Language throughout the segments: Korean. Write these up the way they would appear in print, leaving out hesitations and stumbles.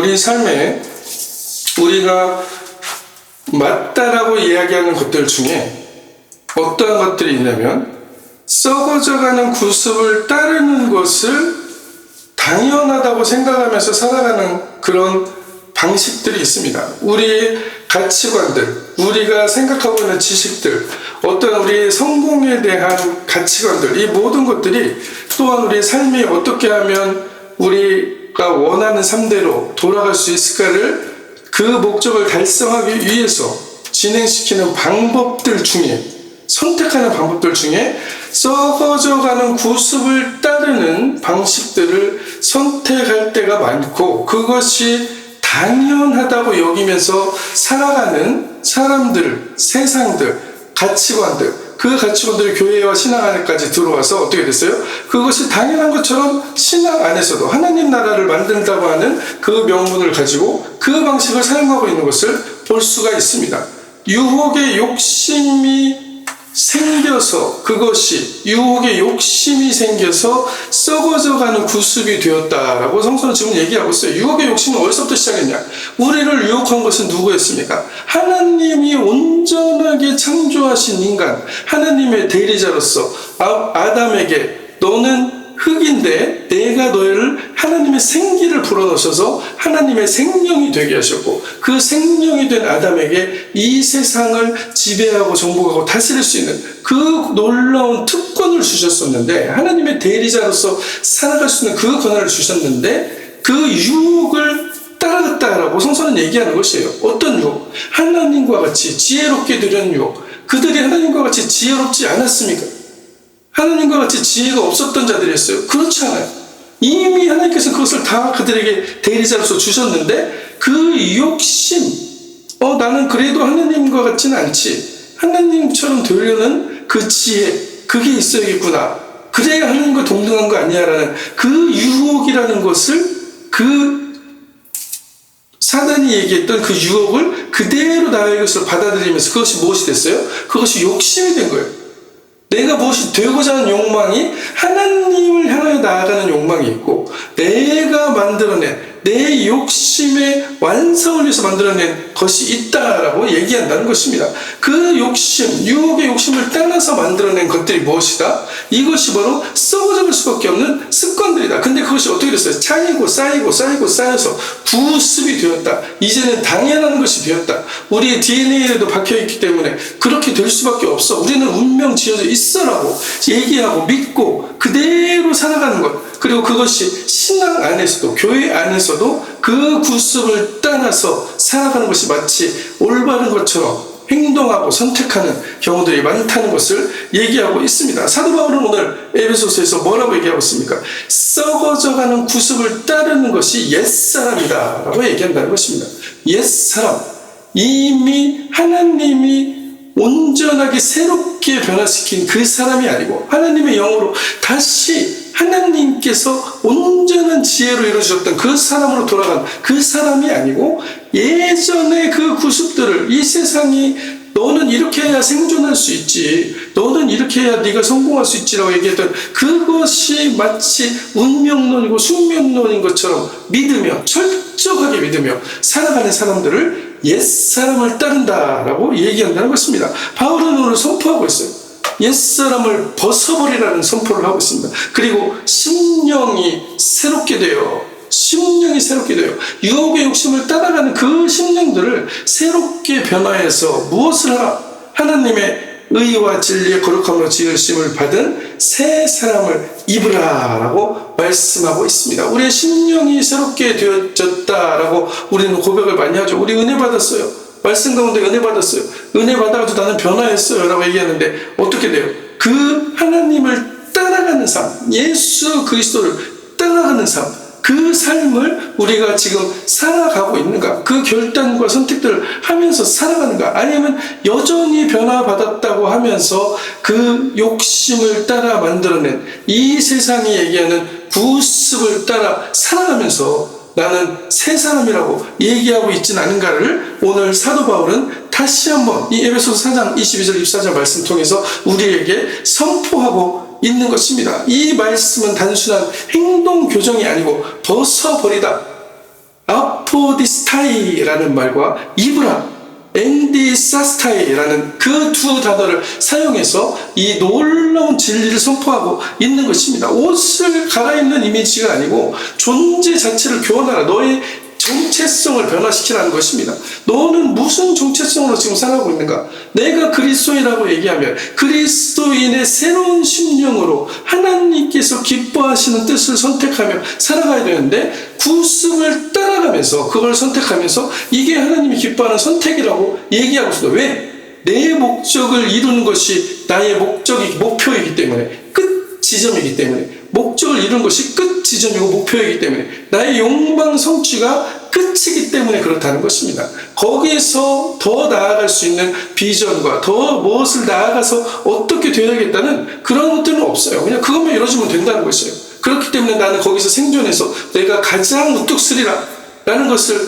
우리 삶에 우리가 맞다라고 이야기하는 것들 중에 어떠한 것들이 있냐면 썩어져가는 구습을 따르는 것을 당연하다고 생각하면서 살아가는 그런 방식들이 있습니다. 우리의 가치관들, 우리가 생각하고 있는 지식들, 어떤 우리의 성공에 대한 가치관들, 이 모든 것들이 또한 우리의 삶이 어떻게 하면 우리가 원하는 삶대로 돌아갈 수 있을까를 그 목적을 달성하기 위해서 진행시키는 방법들 중에, 선택하는 방법들 중에 썩어져가는 구습을 따르는 방식들을 선택할 때가 많고, 그것이 당연하다고 여기면서 살아가는 사람들, 세상들, 가치관들, 그 가치관들이 교회와 신앙 안에까지 들어와서 어떻게 됐어요? 그것이 당연한 것처럼 신앙 안에서도 하나님 나라를 만든다고 하는 그 명분을 가지고 그 방식을 사용하고 있는 것을 볼 수가 있습니다. 유혹의 욕심이 생겨서, 그것이 유혹의 욕심이 생겨서 썩어져가는 구습이 되었다라고 성서는 지금 얘기하고 있어요. 유혹의 욕심은 어디서부터 시작했냐? 우리를 유혹한 것은 누구였습니까? 하나님이 온전하게 창조하신 인간, 하나님의 대리자로서 아담에게 너는 흙인데 내가 너를 하나님의 생기를 불어넣으셔서 하나님의 생명이 되게 하셨고, 그 생명이 된 아담에게 이 세상을 지배하고 정복하고 다스릴 수 있는 그 놀라운 특권을 주셨었는데, 하나님의 대리자로서 살아갈 수 있는 그 권한을 주셨는데, 그 유혹을 따라갔다라고 성서는 얘기하는 것이에요. 어떤 유혹? 하나님과 같이 지혜롭게 되려는 유혹. 그들이 하나님과 같이 지혜롭지 않았습니까? 하나님과 같이 지혜가 없었던 자들이었어요. 그렇지 않아요. 이미 하나님께서 그것을 다 그들에게 대리자로서 주셨는데, 그 욕심, 나는 그래도 하나님과 같지는 않지, 하나님처럼 되려는 그 지혜, 그게 있어야겠구나, 그래야 하나님과 동등한 거 아니야 라는 그 유혹이라는 것을, 그 사단이 얘기했던 그 유혹을 그대로 나의 것을 받아들이면서 그것이 무엇이 됐어요? 그것이 욕심이 된 거예요. 내가 무엇이 되고자 하는 욕망이 하나님을 향하여 나아가는 욕망이 있고, 내가 만들어낸 내 욕심의 완성을 위해서 만들어낸 것이 있다라고 얘기한다는 것입니다. 그 욕심, 유혹의 욕심을 따라서 만들어낸 것들이 무엇이다? 이것이 바로 썩어질 수밖에 없는 습관들이다. 근데 그것이 어떻게 됐어요? 쌓여서 구습이 되었다. 이제는 당연한 것이 되었다. 우리의 DNA에도 박혀있기 때문에 그렇게 될 수밖에 없어. 우리는 운명 지어져 있어라고 얘기하고 믿고 그대로 살아가는 것. 그리고 그것이 신앙 안에서도, 교회 안에서도 그 구습을 따라서 살아가는 것이 마치 올바른 것처럼 행동하고 선택하는 경우들이 많다는 것을 얘기하고 있습니다. 사도 바울은 오늘 에베소서에서 뭐라고 얘기하고 있습니까? 썩어져가는 구습을 따르는 것이 옛사람이다 라고 얘기한다는 것입니다. 옛사람, 이미 하나님이 온전하게 새롭게 변화시킨 그 사람이 아니고, 하나님의 영으로 다시 하나님께서 온전한 지혜로 이루어주셨던 그 사람으로 돌아간 그 사람이 아니고, 예전의 그 구습들을, 이 세상이 너는 이렇게 해야 생존할 수 있지, 너는 이렇게 해야 네가 성공할 수 있지라고 얘기했던 그것이 마치 운명론이고 숙명론인 것처럼 믿으며, 철저하게 믿으며 살아가는 사람들을 옛사람을 따른다라고 얘기한다는 것입니다. 바울은 오늘 선포하고 있어요. 옛사람을 벗어버리라는 선포를 하고 있습니다. 그리고 심령이 새롭게 되어 유혹의 욕심을 따라가는 그 심령들을 새롭게 변화해서 무엇을 하라? 하나님의 의와 진리의 거룩함으로 지으심을 받은 새 사람을 입으라 라고 말씀하고 있습니다. 우리의 심령이 새롭게 되어졌다라고 우리는 고백을 많이 하죠. 우리 은혜 받았어요. 말씀 가운데 은혜 받았어요. 은혜 받아가지고 나는 변화했어요 라고 얘기하는데 어떻게 돼요? 그 하나님을 따라가는 삶, 예수 그리스도를 따라가는 삶, 그 삶을 우리가 지금 살아가고 있는가? 그 결단과 선택들을 하면서 살아가는가? 아니면 여전히 변화받았다고 하면서 그 욕심을 따라 만들어낸 이 세상이 얘기하는 구습을 따라 살아가면서 나는 새 사람이라고 얘기하고 있지는 않은가를 오늘 사도 바울은 다시 한번 이 에베소서 4장 22절 24절 말씀 통해서 우리에게 선포하고 있는 것입니다. 이 말씀은 단순한 행동 교정이 아니고 벗어버리다, 앞으로 아포디스타이라는 말과 이브라, 엔디사스타이라는 그 두 단어를 사용해서 이 놀라운 진리를 선포하고 있는 것입니다. 옷을 갈아입는 이미지가 아니고 존재 자체를 교환하라. 너의 정체성을 변화시키라는 것입니다. 너는 무슨 정체성으로 지금 살아가고 있는가? 내가 그리스도인이라고 얘기하면 그리스도인의 새로운 심령으로 하나님께서 기뻐하시는 뜻을 선택하며 살아가야 되는데, 구습을 따라가면서 그걸 선택하면서 이게 하나님이 기뻐하는 선택이라고 얘기하고 있습니다. 왜? 내 목적을 이루는 것이 나의 목표이기 때문에, 끝 지점이기 때문에, 목적을 이루는 것이 끝 지점이고 목표이기 때문에, 나의 욕망 성취가 끝이기 때문에 그렇다는 것입니다. 거기에서 더 나아갈 수 있는 비전과 더 무엇을 나아가서 어떻게 되어야겠다는 그런 것들은 없어요. 그냥 그것만 이루어지면 된다는 것이에요. 그렇기 때문에 나는 거기서 생존해서 내가 가장 우뚝 서리라 라는 것을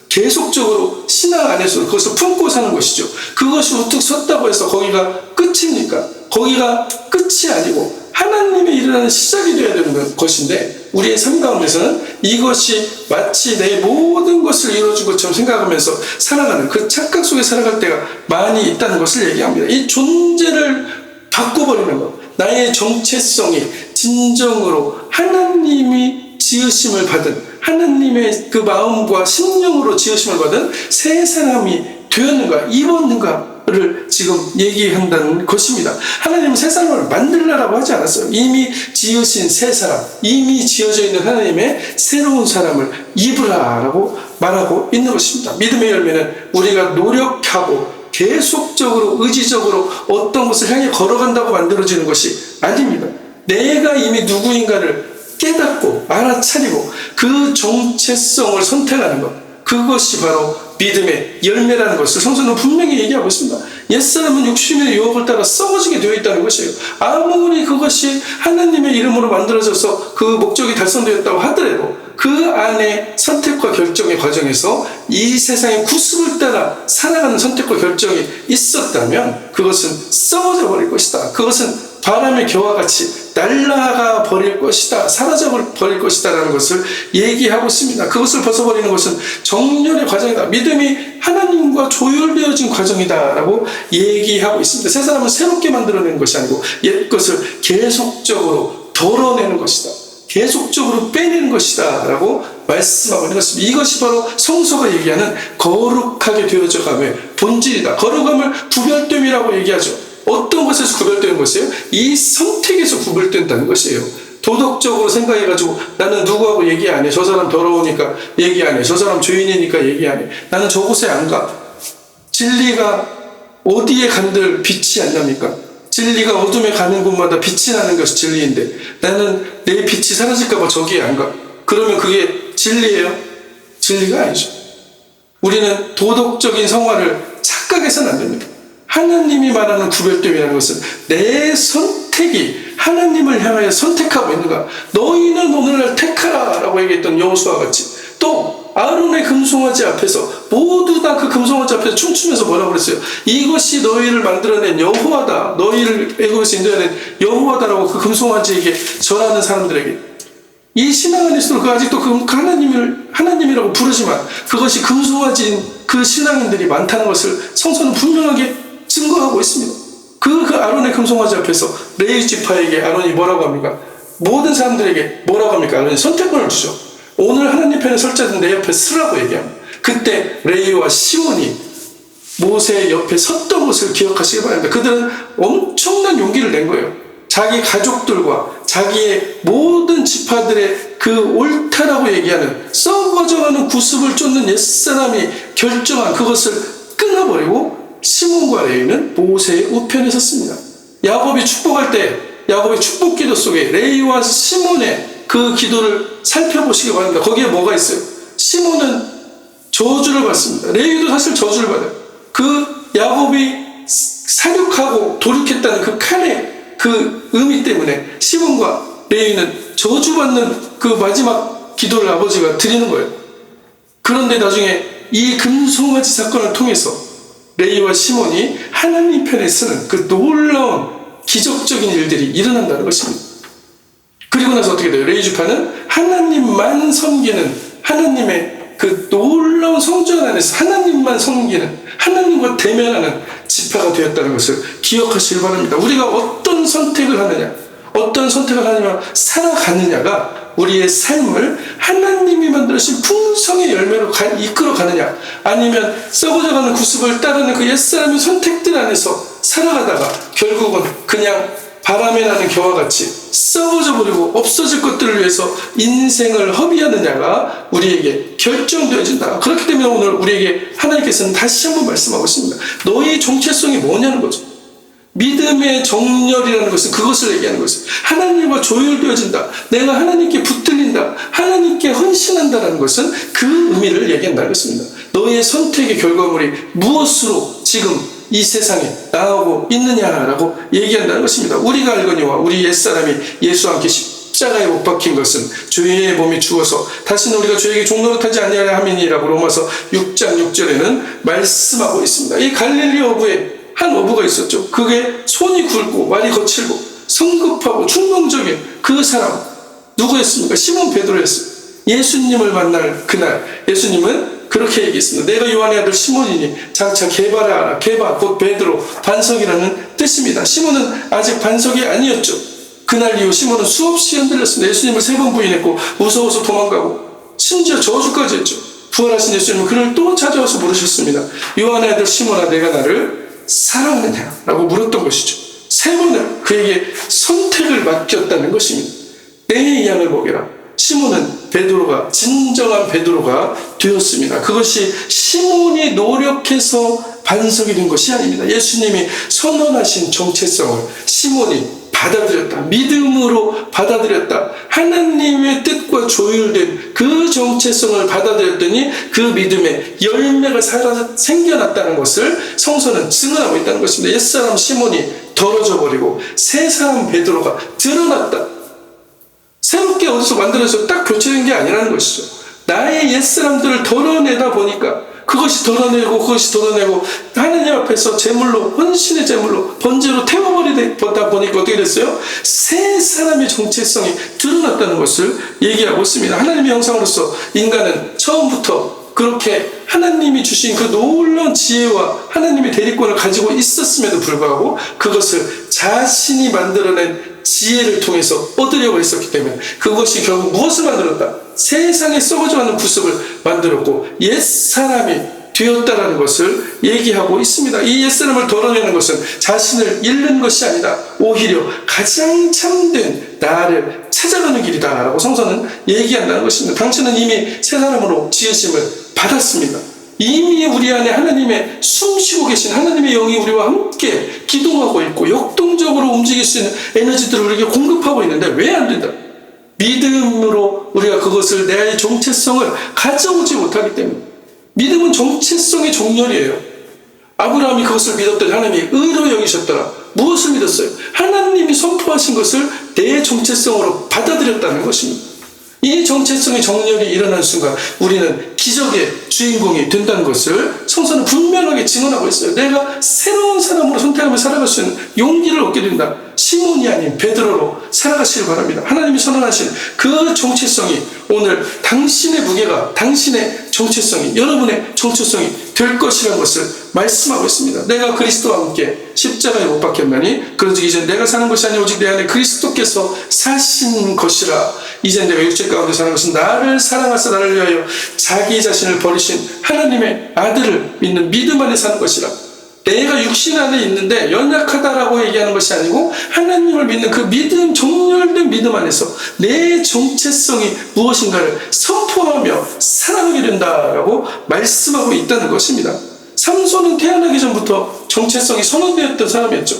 계속적으로 신앙 안에서 그것을 품고 사는 것이죠. 그것이 우뚝 섰다고 해서 거기가 끝입니까? 거기가 끝이 아니고 하나님의 일어나는 시작이 되어야 되는 것인데, 우리의 삶 가운데서는 이것이 마치 내 모든 것을 이루어준 것처럼 생각하면서 살아가는 그 착각 속에 살아갈 때가 많이 있다는 것을 얘기합니다. 이 존재를 바꿔버리는 것, 나의 정체성이 진정으로 하나님이 지으심을 받은, 하나님의 그 마음과 심령으로 지으심을 받은 새 사람이 되었는가, 입었는가를 지금 얘기한다는 것입니다. 하나님은 새 사람을 만들라라고 하지 않았어요. 이미 지으신 새 사람, 이미 지어져 있는 하나님의 새로운 사람을 입으라라고 말하고 있는 것입니다. 믿음의 열매는 우리가 노력하고 계속적으로 의지적으로 어떤 것을 향해 걸어간다고 만들어지는 것이 아닙니다. 내가 이미 누구인가를 깨닫고 알아차리고 그 정체성을 선택하는 것, 그것이 바로 믿음의 열매라는 것을 성서는 분명히 얘기하고 있습니다. 옛사람은 육신의 유혹을 따라 썩어지게 되어 있다는 것이에요. 아무리 그것이 하나님의 이름으로 만들어져서 그 목적이 달성되었다고 하더라도 그 안에 선택과 결정의 과정에서 이 세상의 구습을 따라 살아가는 선택과 결정이 있었다면 그것은 썩어져 버릴 것이다. 그것은 바람의 겨와 같이 날아가 버릴 것이다, 사라져 버릴 것이다 라는 것을 얘기하고 있습니다. 그것을 벗어버리는 것은 정렬의 과정이다, 믿음이 하나님과 조율되어진 과정이다 라고 얘기하고 있습니다. 새 사람은 새롭게 만들어내는 것이 아니고 옛 것을 계속적으로 덜어내는 것이다, 계속적으로 빼내는 것이다 라고 말씀하고 있는 것입니다. 이것이 바로 성서가 얘기하는 거룩하게 되어져감의 본질이다. 거룩함을 구별됨이라고 얘기하죠. 어떤 것에서 구별되는 것이에요? 이 선택에서 구별된다는 것이에요. 도덕적으로 생각해가지고 나는 누구하고 얘기 안 해, 저 사람 더러우니까 얘기 안 해, 저 사람 죄인이니까 얘기 안 해, 나는 저곳에 안 가. 진리가 어디에 간들 빛이 안 납니까? 진리가 어둠에 가는 곳마다 빛이 나는 것이 진리인데 나는 내 빛이 사라질까봐 저기에 안 가. 그러면 그게 진리예요? 진리가 아니죠. 우리는 도덕적인 성화를 착각해서는 안 됩니다. 하나님이 말하는 구별됨이라는 것은 내 선택이 하나님을 향하여 선택하고 있는가. 너희는 오늘날 택하라 라고 얘기했던 여호수아와 같이, 또 아론의 금송아지 앞에서 모두 다 그 금송아지 앞에서 춤추면서 뭐라고 그랬어요? 이것이 너희를 만들어낸 여호와다, 너희를 애굽에서 인도해낸 여호와다라고 그 금송아지에게 절하는 사람들에게, 이 신앙 안에서도 그 아직도 그 하나님이라고 부르지만 그것이 금송아지인 그 신앙인들이 많다는 것을 성서는 분명하게 증거하고 있습니다. 그 아론의 금송아지 앞에서 레위 지파에게 아론이 뭐라고 합니까? 모든 사람들에게 뭐라고 합니까? 아론이 선택권을 주죠. 오늘 하나님 편에 설 자는 내 옆에 서라고 얘기합니다. 그때 레위와 시몬이 모세 옆에 섰던 것을 기억하시기 바랍니다. 그들은 엄청난 용기를 낸 거예요. 자기 가족들과 자기의 모든 지파들의 그 옳다라고 얘기하는 썩어져가는 구습을 쫓는 옛사람이 결정한 그것을 끊어버리고 시몬과 레위는 모세의 우편에 섰습니다. 야곱이 축복할 때 야곱의 축복 기도 속에 레위와 시몬의 그 기도를 살펴보시기 바랍니다. 거기에 뭐가 있어요? 시몬은 저주를 받습니다. 레위도 사실 저주를 받아요. 그 야곱이 사륙하고 돌이켰다는 그 칼의 그 의미 때문에 시몬과 레위는 저주받는 그 마지막 기도를 아버지가 드리는 거예요. 그런데 나중에 이 금송아지 사건을 통해서 레위와 시몬이 하나님 편에 서는 그 놀라운 기적적인 일들이 일어난다는 것입니다. 그리고 나서 어떻게 돼요? 레위 지파는 하나님만 섬기는 하나님의 그 놀라운 성전 안에서 하나님만 섬기는, 하나님과 대면하는 지파가 되었다는 것을 기억하시길 바랍니다. 우리가 어떤 선택을 하느냐, 어떤 선택을 하느냐 살아가느냐가 우리의 삶을 하나님이 만들어주신 풍성의 열매로 이끌어가느냐, 아니면 썩어져가는 구습을 따르는 그 옛사람의 선택들 안에서 살아가다가 결국은 그냥 바람에 나는 겨와 같이 썩어져 버리고 없어질 것들을 위해서 인생을 허비하느냐가 우리에게 결정되어진다. 그렇기 때문에 오늘 우리에게 하나님께서는 다시 한번 말씀하고 있습니다. 너의 정체성이 뭐냐는 거죠. 믿음의 정렬이라는 것은 그것을 얘기하는 것이죠. 하나님과 조율되어진다, 내가 하나님께 붙들린다, 하나님께 헌신한다는 것은 그 의미를 얘기한다는 것입니다. 너의 선택의 결과물이 무엇으로 지금 이 세상에 나오고 있느냐라고 얘기한다는 것입니다. 우리가 알거니와 우리 옛사람이 예수와 함께 십자가에 못 박힌 것은 죄의 몸이 죽어서 다시는 우리가 죄에게 종노릇하지 아니하려 함이니라고 로마서 6장 6절에는 말씀하고 있습니다. 이 갈릴리 어부에 한 어부가 있었죠. 그게 손이 굵고 말이 거칠고 성급하고 충동적인 그 사람 누구였습니까? 시몬 베드로였어요. 예수님을 만날 그날 예수님은 그렇게 얘기했습니다. 내가 요한의 아들 시몬이니 장차 게바라, 게바 곧 베드로, 반석이라는 뜻입니다. 시몬은 아직 반석이 아니었죠. 그날 이후 시몬은 수없이 흔들렸습니다. 예수님을 3번 부인했고 무서워서 도망가고 심지어 저주까지 했죠. 부활하신 예수님은 그를 또 찾아와서 물으셨습니다. 요한의 아들 시몬아, 내가 나를 사랑하느냐? 라고 물었던 것이죠. 3번을 그에게 선택을 맡겼다는 것입니다. 내 양을 먹여라. 시몬은 베드로가, 진정한 베드로가 되었습니다. 그것이 시몬이 노력해서 반석이 된 것이 아닙니다. 예수님이 선언하신 정체성을 시몬이 받아들였다. 믿음으로 받아들였다. 하나님의 뜻과 조율된 그 정체성을 받아들였더니 그 믿음의 열매가 생겨났다는 것을 성서는 증언하고 있다는 것입니다. 옛사람 시몬이 더러져 버리고 새 사람 베드로가 드러났다. 새롭게 어디서 만들어서 딱 교체된 게 아니라는 것이죠. 나의 옛사람들을 덜어내다 보니까 그것이 덜어내고 하나님 앞에서 제물로, 헌신의 제물로 번제로 태워버리다 보니까 어떻게 됐어요? 새 사람의 정체성이 드러났다는 것을 얘기하고 있습니다. 하나님의 형상으로서 인간은 처음부터 그렇게 하나님이 주신 그 놀라운 지혜와 하나님의 대리권을 가지고 있었음에도 불구하고 그것을 자신이 만들어낸 지혜를 통해서 얻으려고 했었기 때문에 그것이 결국 무엇을 만들었다? 세상에 썩어져가는 구습을 만들었고 옛사람이 되었다라는 것을 얘기하고 있습니다. 이 옛사람을 덜어내는 것은 자신을 잃는 것이 아니다. 오히려 가장 참된 나를 찾아가는 길이다 라고 성서는 얘기한다는 것입니다. 당신은 이미 새 사람으로 지으심을 받았습니다. 이미 우리 안에 하나님의 숨쉬고 계신 하나님의 영이 우리와 함께 기동하고 있고 역동적으로 움직일 수 있는 에너지들을 우리에게 공급하고 있는데 왜 안 된다? 믿음으로 우리가 그것을 내 정체성을 가져오지 못하기 때문에. 믿음은 정체성의 정렬이에요. 아브라함이 그것을 믿었더니 하나님이 의로 여기셨더라. 무엇을 믿었어요? 하나님이 선포하신 것을 내 정체성으로 받아들였다는 것입니다. 이 정체성의 정렬이 일어난 순간 우리는 기적의 주인공이 된다는 것을 성서는 분명하게 증언하고 있어요. 내가 새로운 사람으로 선택하며 살아갈 수 있는 용기를 얻게 된다. 시몬이 아닌 베드로로 살아가시길 바랍니다. 하나님이 선언하신 그 정체성이 오늘 당신의 무게가, 당신의 정체성이, 여러분의 정체성이 될 것이라는 것을 말씀하고 있습니다. 내가 그리스도와 함께 십자가에 못 박혔나니 그런즉 이제 내가 사는 것이 아니라 오직 내 안에 그리스도께서 사신 것이라. 이제 내가 육체 가운데 사는 것은 나를 사랑하사 나를 위하여 자기 자신을 버리신 하나님의 아들을 믿는 믿음 안에 사는 것이라. 내가 육신 안에 있는데 연약하다라고 얘기하는 것이 아니고 하나님을 믿는 그 믿음, 정렬된 믿음 안에서 내 정체성이 무엇인가를 선포하며 살아가게 된다라고 말씀하고 있다는 것입니다. 삼손은 태어나기 전부터 정체성이 선언되었던 사람이었죠.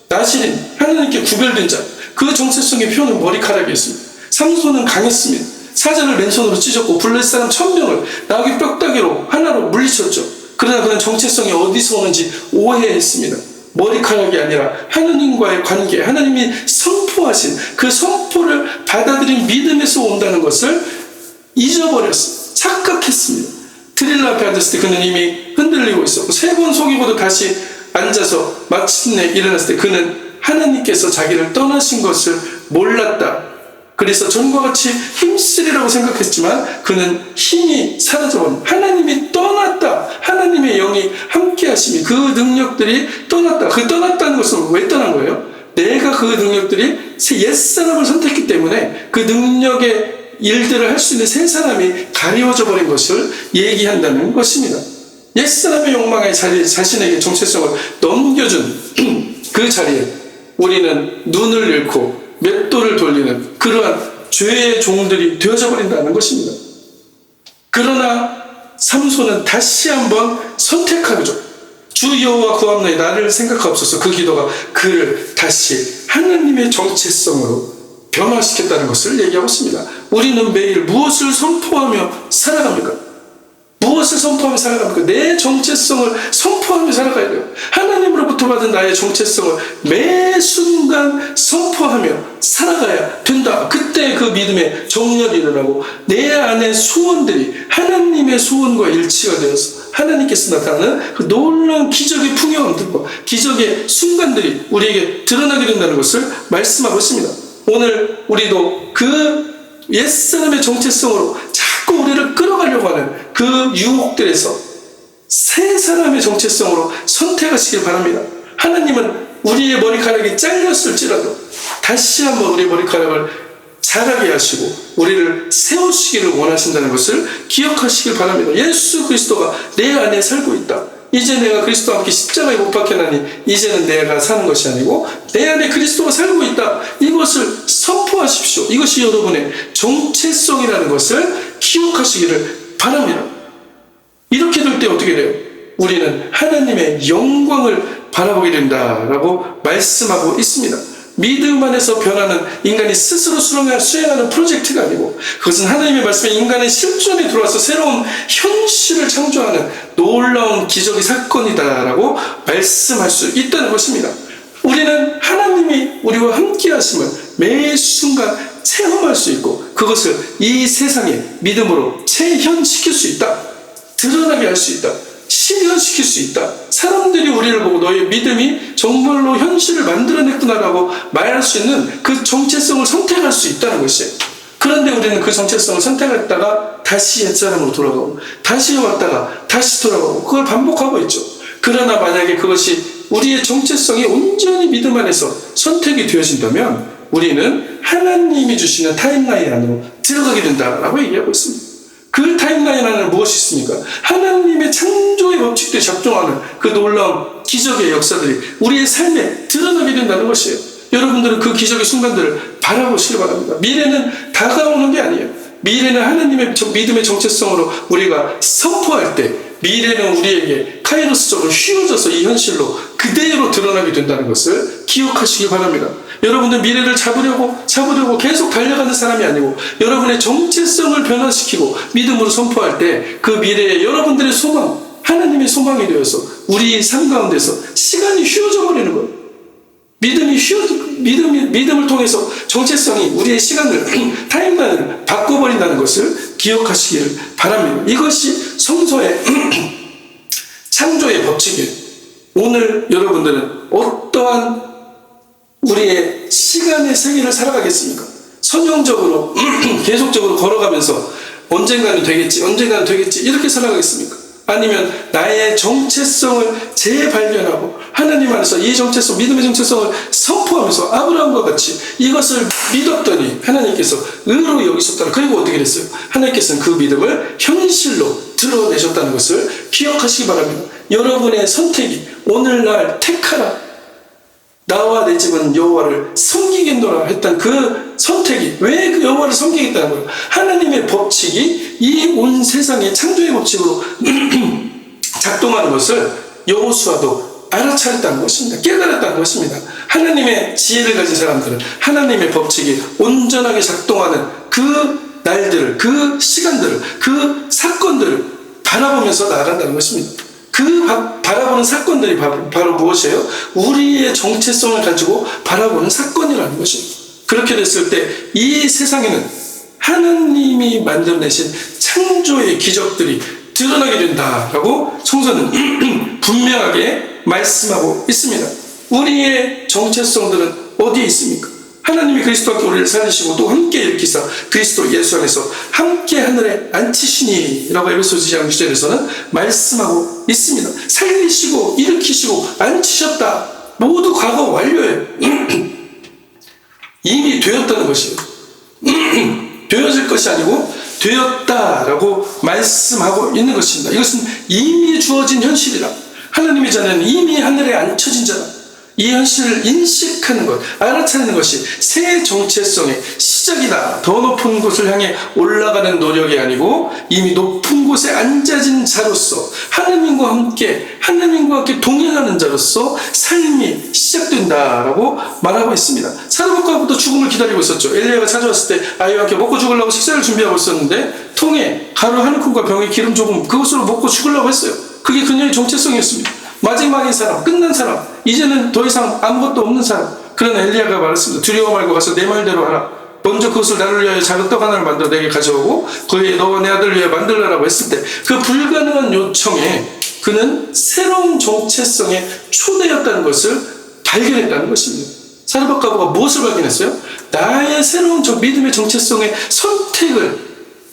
나실인, 하나님께 구별된 자, 그 정체성의 표현은 머리카락이었습니다. 삼손은 강했습니다. 사자를 맨손으로 찢었고 블레셋 사람 1000명을 나귀 뼈다귀로 하나로 물리쳤죠. 그러나 그는 정체성이 어디서 오는지 오해했습니다. 머리카락이 아니라 하나님과의 관계, 하나님이 선포하신 그 선포를 받아들인 믿음에서 온다는 것을 잊어버렸습니다. 착각했습니다. 드릴라 앞에 앉았을 때 그는 이미 흔들리고 있었고 3번 속이고도 다시 앉아서 마침내 일어났을 때 그는 하나님께서 자기를 떠나신 것을 몰랐다. 그래서 전과 같이 힘쓰리라고 생각했지만 그는 힘이 사라져버린, 하나님이 떠나 하심이 그 능력들이 떠났다. 그 떠났다는 것은 왜 떠난 거예요? 내가 그 능력들이 옛사람을 선택했기 때문에 그 능력의 일들을 할 수 있는 새 사람이 가리워져 버린 것을 얘기한다는 것입니다. 옛사람의 욕망에 자신에게 정체성을 넘겨준 그 자리에 우리는 눈을 잃고 맷돌을 돌리는 그러한 죄의 종들이 되어져 버린다는 것입니다. 그러나 삼손은 다시 한번 선택하죠. 주 여호와 구하옵나니 나를 생각하옵소서. 그 기도가 그를 다시 하나님의 정체성으로 변화시켰다는 것을 얘기하고 있습니다. 우리는 매일 무엇을 선포하며 살아갑니까? 무엇을 선포하며 살아갑니까? 내 정체성을 선포하며 살아가야 돼요. 하나님으로부터 받은 나의 정체성을 매 순간 선포하며 살아가야 된다. 그때 그 믿음의 정렬이 일어나고 내 안의 소원들이 하나님의 소원과 일치가 되어서 하나님께서 나타나는 그 놀라운 기적의 풍요함들과 기적의 순간들이 우리에게 드러나게 된다는 것을 말씀하고 있습니다. 오늘 우리도 그 옛사람의 정체성으로 자꾸 우리를 끌어가려고 하는 그 유혹들에서 새 사람의 정체성으로 선택하시길 바랍니다. 하나님은 우리의 머리카락이 잘렸을지라도 다시 한번 우리의 머리카락을 자라게 하시고 우리를 세우시기를 원하신다는 것을 기억하시길 바랍니다. 예수 그리스도가 내 안에 살고 있다. 이제 내가 그리스도와 함께 십자가에 못 박혀나니 이제는 내가 사는 것이 아니고 내 안에 그리스도가 살고 있다. 이것을 선포하십시오. 이것이 여러분의 정체성이라는 것을 기억하시기를 바랍니다. 이렇게 될 때 어떻게 돼요? 우리는 하나님의 영광을 바라보게 된다라고 말씀하고 있습니다. 믿음 안에서 변하는 인간이 스스로 수행하는 프로젝트가 아니고 그것은 하나님의 말씀에 인간의 실존에 들어와서 새로운 현실을 창조하는 놀라운 기적의 사건이다라고 말씀할 수 있다는 것입니다. 우리는 하나님이 우리와 함께 하심을 매 순간 체험할 수 있고 그것을 이 세상에 믿음으로 체현시킬 수 있다. 드러나게 할 수 있다. 실현시킬 수 있다. 사람들이 우리를 보고 너의 믿음이 정말로 현실을 만들어냈구나라고 말할 수 있는 그 정체성을 선택할 수 있다는 것이에요. 그런데 우리는 그 정체성을 선택했다가 다시 옛사람으로 돌아가고 다시 왔다가 다시 돌아가고 그걸 반복하고 있죠. 그러나 만약에 그것이 우리의 정체성이 온전히 믿음 안에서 선택이 되어진다면 우리는 하나님이 주시는 타임라인 안으로 들어가게 된다라고 얘기하고 있습니다. 그 타임라인 안에 무엇이 있습니까? 하나님의 창조의 법칙들이 작동하는 그 놀라운 기적의 역사들이 우리의 삶에 드러나게 된다는 것이에요. 여러분들은 그 기적의 순간들을 바라보시기 바랍니다. 미래는 다가오는 게 아니에요. 미래는 하나님의 믿음의 정체성으로 우리가 선포할 때 미래는 우리에게 카이로스적으로 휘어져서 이 현실로 그대로 드러나게 된다는 것을 기억하시기 바랍니다. 여러분들 미래를 잡으려고 계속 달려가는 사람이 아니고 여러분의 정체성을 변화시키고 믿음으로 선포할 때 그 미래에 여러분들의 소망, 하나님의 소망이 되어서 우리 삶 가운데서 시간이 휘어져 버리는 거예요. 믿음을 통해서 정체성이 우리의 시간을, 타임라인을 바꿔버린다는 것을 기억하시길 바랍니다. 이것이 성서의 창조의 법칙이에요. 오늘 여러분들은 어떠한 우리의 시간의 세계를 살아가겠습니까? 선형적으로 계속적으로 걸어가면서 언젠가는 되겠지 이렇게 살아가겠습니까? 아니면 나의 정체성을 재발견하고 하나님 안에서 이 정체성, 믿음의 정체성을 선포하면서 아브라함과 같이 이것을 믿었더니 하나님께서 의로 여기셨다. 그리고 어떻게 됐어요? 하나님께서는 그 믿음을 현실로 드러내셨다는 것을 기억하시기 바랍니다. 여러분의 선택이 오늘날 택하라. 나와 내 집은 여호와를 섬기겠노라 했던 그 선택이 왜 그 여호와를 섬기겠다는 거예요? 하나님의 법칙이 이 온 세상의 창조의 법칙으로 작동하는 것을 여호수아도 알아차렸다는 것입니다. 깨달았다는 것입니다. 하나님의 지혜를 가진 사람들은 하나님의 법칙이 온전하게 작동하는 그 날들을, 그 시간들을, 그 사건들을 바라보면서 나아간다는 것입니다. 그 바라보는 사건들이 바로 무엇이에요? 우리의 정체성을 가지고 바라보는 사건이라는 것입니다. 그렇게 됐을 때 이 세상에는 하나님이 만들어내신 창조의 기적들이 드러나게 된다라고 성서는 분명하게 말씀하고 있습니다. 우리의 정체성들은 어디에 있습니까? 하나님이 그리스도와 함께 우리를 살리시고 또 함께 일으키사 그리스도 예수 안에서 함께 하늘에 앉히시니 라고 에베소서 2장 6절에서는 말씀하고 있습니다. 살리시고 일으키시고 앉히셨다. 모두 과거 완료예요. 이미 되었다는 것이에요. 되어질 것이 아니고 되었다라고 말씀하고 있는 것입니다. 이것은 이미 주어진 현실이라. 하나님의 자녀는 이미 하늘에 앉혀진 자라. 이 현실을 인식하는 것, 알아차리는 것이 새 정체성의 시작이다. 더 높은 곳을 향해 올라가는 노력이 아니고 이미 높은 곳에 앉아진 자로서 하나님과 함께 동행하는 자로서 삶이 시작된다라고 말하고 있습니다. 사르밧과부터 죽음을 기다리고 있었죠. 엘리야가 찾아왔을 때 아이와 함께 먹고 죽으려고 식사를 준비하고 있었는데 통에 가루 한 큰과 병에 기름 조금 그것으로 먹고 죽으려고 했어요. 그게 그녀의 정체성이었습니다. 마지막인 사람, 끝난 사람, 이제는 더 이상 아무것도 없는 사람. 그러나 엘리야가 말했습니다. 두려워 말고 가서 내 말대로 하라. 먼저 그것을 나를 위하여 작은 떡 하나를 만들어 내게 가져오고 그에 너와 내 아들을 위하여 만들라라고 했을 때 그 불가능한 요청에 그는 새로운 정체성의 초대였다는 것을 발견했다는 것입니다. 사르밧과부가 무엇을 발견했어요? 나의 새로운 믿음의 정체성의 선택을,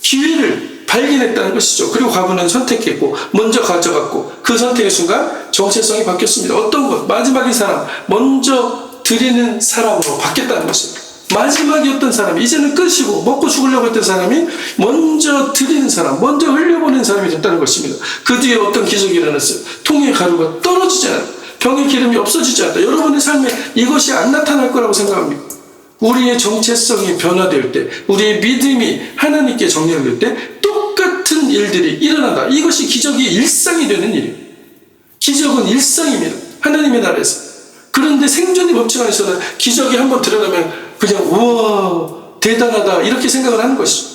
기회를 발견했다는 것이죠. 그리고 과부는 선택했고 먼저 가져갔고 그 선택의 순간 정체성이 바뀌었습니다. 어떤 것? 마지막인 사람, 먼저 드리는 사람으로 바뀌었다는 것입니다. 마지막이었던 사람이 이제는 끝이고 먹고 죽으려고 했던 사람이 먼저 드리는 사람, 먼저 흘려보낸 사람이 됐다는 것입니다. 그 뒤에 어떤 기적이 일어났어요. 통의 가루가 떨어지지 않아요. 병의 기름이 없어지지 않다. 여러분의 삶에 이것이 안 나타날 거라고 생각합니다. 우리의 정체성이 변화될 때, 우리의 믿음이 하나님께 정렬될 때 똑같은 일들이 일어난다. 이것이 기적이 일상이 되는 일이에요. 기적은 일상입니다. 하나님의 나라에서. 그런데 생존의 법칙 안에서는 기적이 한번 드러나면 그냥 우와 대단하다 이렇게 생각을 하는 것이죠.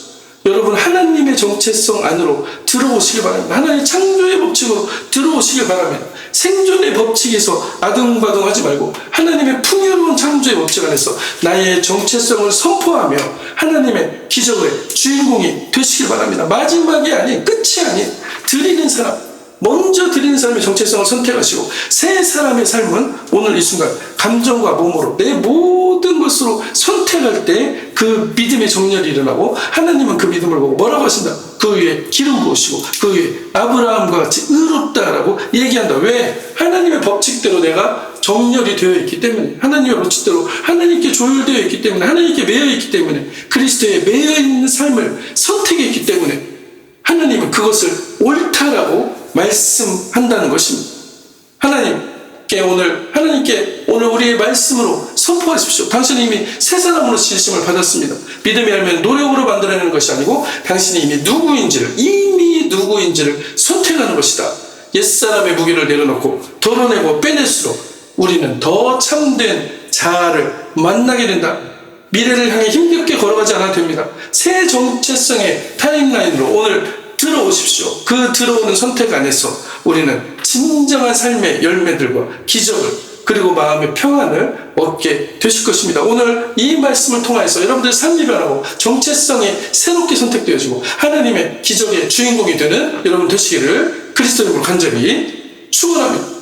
여러분 하나님의 정체성 안으로 들어오시길 바랍니다. 하나님의 창조의 법칙으로 들어오시길 바랍니다. 생존의 법칙에서 아둥바둥하지 말고 하나님의 풍요로운 창조의 법칙 안에서 나의 정체성을 선포하며 하나님의 기적의 주인공이 되시길 바랍니다. 마지막이 아닌, 끝이 아닌 드리는 사람, 먼저 드리는 사람의 정체성을 선택하시고 새 사람의 삶은 오늘 이 순간 감정과 몸으로 내 모든 것으로 선택할 때 그 믿음의 정렬이 일어나고 하나님은 그 믿음을 보고 뭐라고 하신다? 그 위에 기름 부으시고 그 위에 아브라함과 같이 의롭다라고 얘기한다. 왜? 하나님의 법칙대로 내가 정렬이 되어 있기 때문에, 하나님의 법칙대로 하나님께 조율되어 있기 때문에, 하나님께 매여 있기 때문에, 그리스도에 매여 있는 삶을 선택했기 때문에 하나님은 그것을 옳다라고 말씀한다는 것입니다. 하나님께 오늘 우리의 말씀으로 선포하십시오. 당신은 이미 새 사람으로 지으심을 받았습니다. 믿음의 열매는 노력으로 만들어내는 것이 아니고 당신이 이미 누구인지를 선택하는 것이다. 옛사람의 무게를 내려놓고 덜어내고 빼낼수록 우리는 더 참된 자아를 만나게 된다. 미래를 향해 힘겹게 걸어가지 않아도 됩니다. 새 정체성의 타임라인으로 오늘 들어오십시오. 그 들어오는 선택 안에서 우리는 진정한 삶의 열매들과 기적을 그리고 마음의 평안을 얻게 되실 것입니다. 오늘 이 말씀을 통해서 여러분들의 삶이 변하고 정체성이 새롭게 선택되어지고 하나님의 기적의 주인공이 되는 여러분 되시기를 그리스도 이름으로 간절히 축원합니다.